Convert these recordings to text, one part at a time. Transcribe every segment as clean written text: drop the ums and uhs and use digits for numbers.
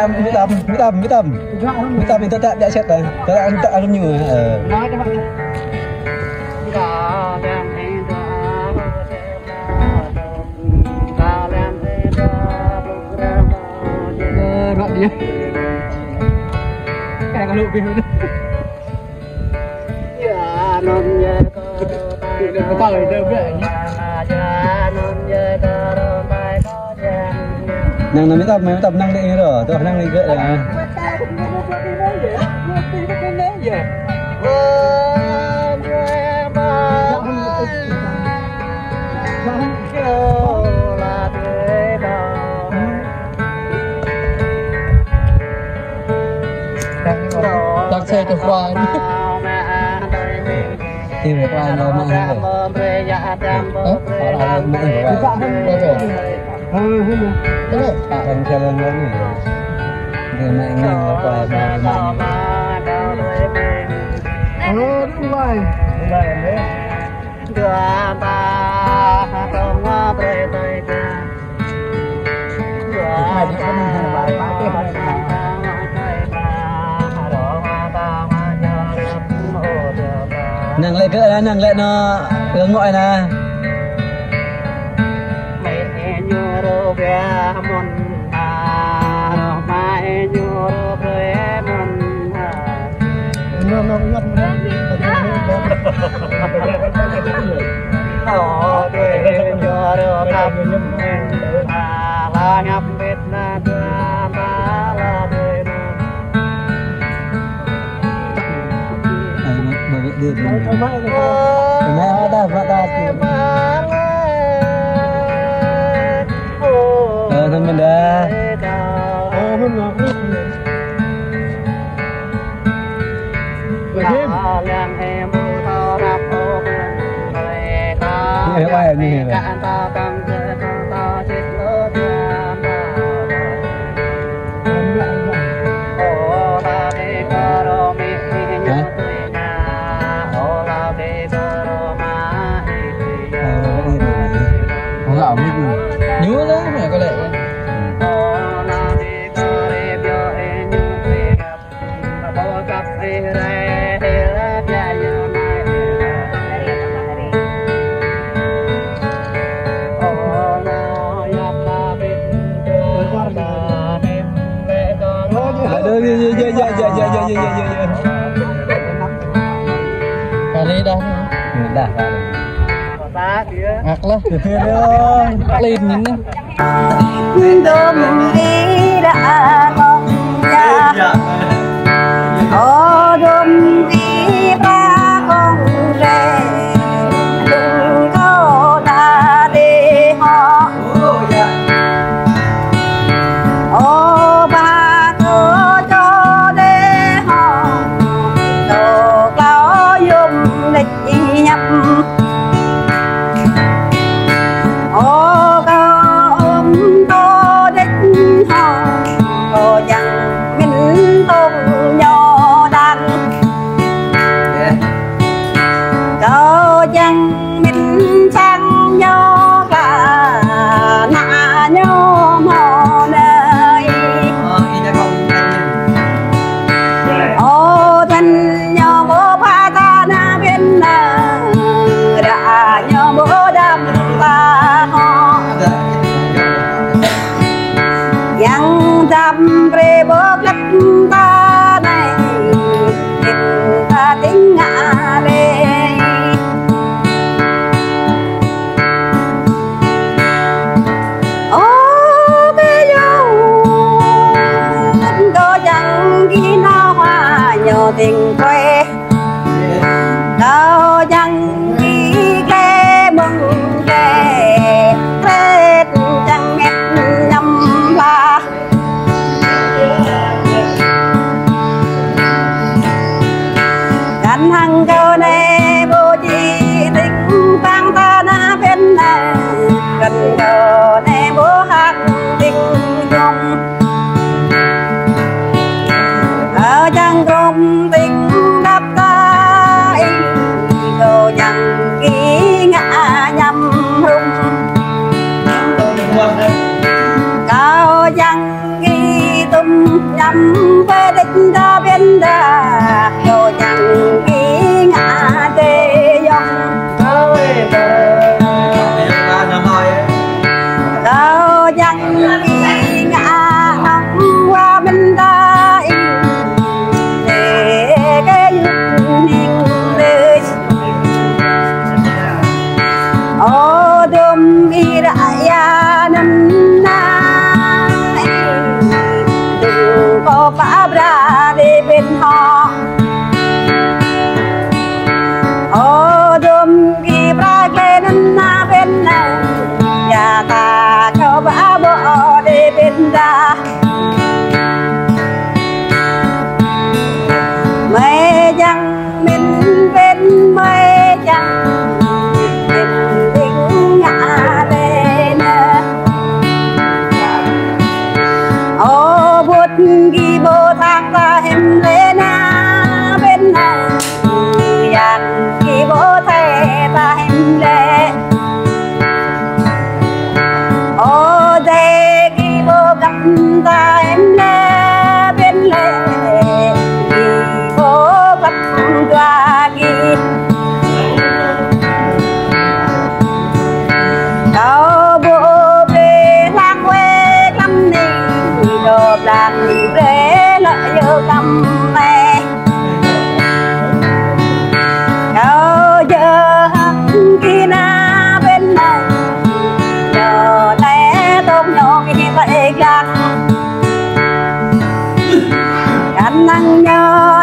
Mita tetap dia chat kan. Tak alumni. Rok dia. Kayak kalau film itu. Ya, non ya ko. Kita itu banyak. Nang nami tập năng đi rồi, tôi năng đi gỡ rồi. Đặt xe cho khoa. Tìm một ai nó mang rồi. Họ mang rồi. Bạn chơi lên lớn rồi. Người mẹ nghe nó quay mà. Đúng rồi. Nàng lại cỡ nàng lại nó hướng ngoại nè. Thân mình đã quay như thế này. Nhớ đó mà có lẽ. Kali dah. Dah. Ngạc lah. Lên những đêm đi đã con ra đêm đi ba con rể đừng có ta đi họ ba cứ cho để họ đồ cao dùng lịch nhập tình quê đâu chẳng đi ghé mừng ghé hết chẳng biết nhầm là cảnh hằng câu này vô chi tình tăng ta na bên này gần đầu này bố hát tình chung ở chẳng cùng tình đắp tay đồ chẳng kỹ ngã nhầm hung cao chẳng ghi tung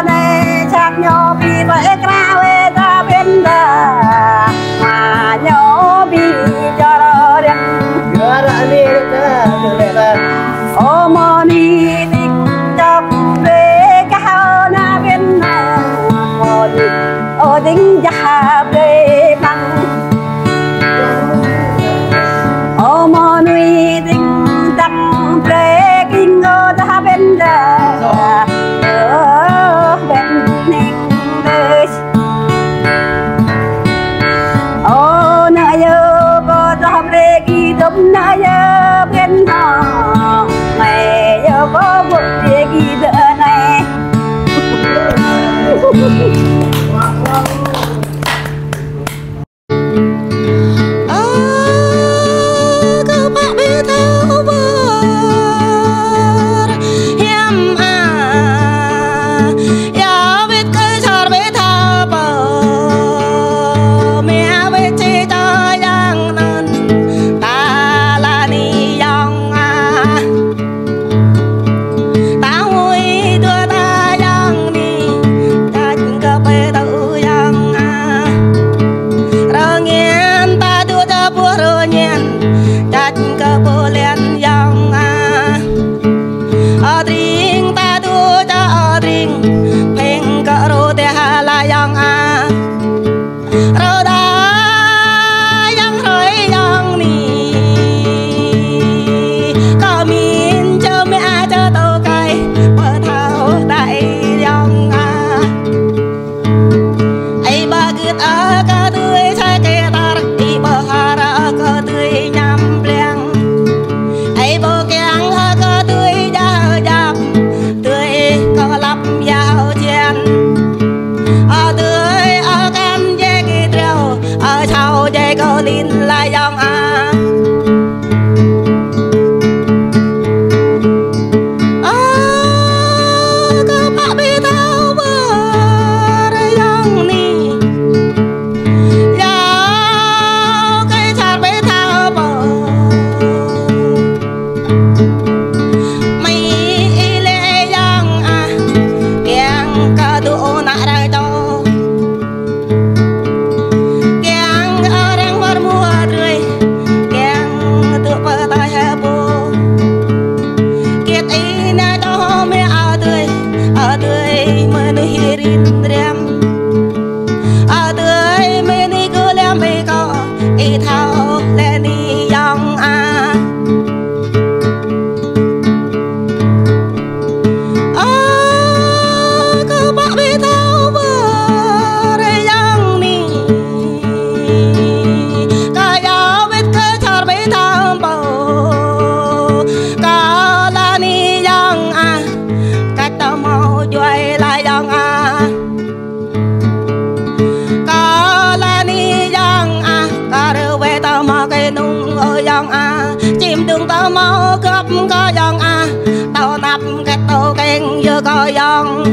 này chắc nhau bị vậy ra về ra bên đó mà nhau bị cho nó đẹp Gỡ ra đi ta được lệ ta ô mô ni tình chọc về cao na bên đó mô ni ô tình chọc về bằng ô mô ni tình chọc về kinh ô ta bên đó bên ninh đời ô nợ yêu có ta về kỳ đống nợ yêu bên đó mày yêu có một về kỳ đỡ này chim đường tao mau cướp có dòng tao nắp cái tàu kênh vừa có dòng